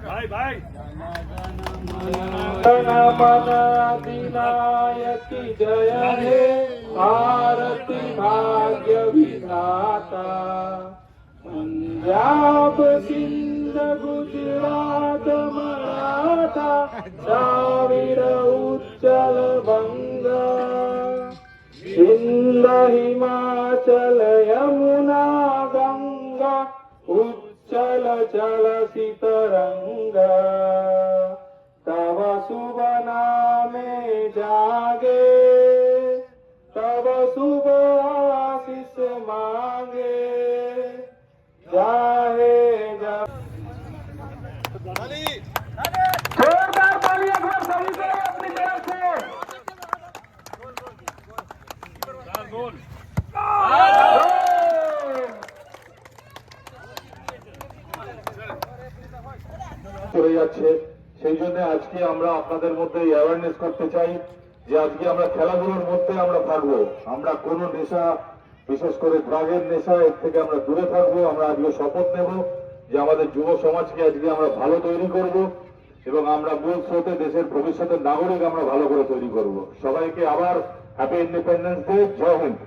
भाई भाई अधिनायकी जय हे भारती भाग्य विधाता पंजाब सिंध गुजरात मराठा द्राविड उच्चल बंगा सिंध हिमाचल यमुना गंगा उच्चल चलसि तरंगा तव शुभ नामे जागे तव शुभ आशीष मांगे जाहे जोरदार ताली एक बार सभी को अपनी तरफ से गोल চলে যাচ্ছে সেই জন্য আজকে আমরা আপনাদের মধ্যে অ্যাওয়ারনেস করতে চাই যে আজকে আমরা খেলাধুলার মধ্যে আমরা থাকবো, আমরা কোনো নেশা বিশেষ করে ড্রাগের নেশা এর থেকে আমরা দূরে থাকবো। আমরা আজকে শপথ নেব যে আমাদের যুব সমাজকে আজকে আমরা ভালো তৈরি করব এবং আমরা মূল স্রোতে দেশের ভবিষ্যতের নাগরিক আমরা ভালো করে তৈরি করব। সবাইকে আবার হ্যাপি ইন্ডিপেন্ডেন্স ডে। জয় হিন্দ।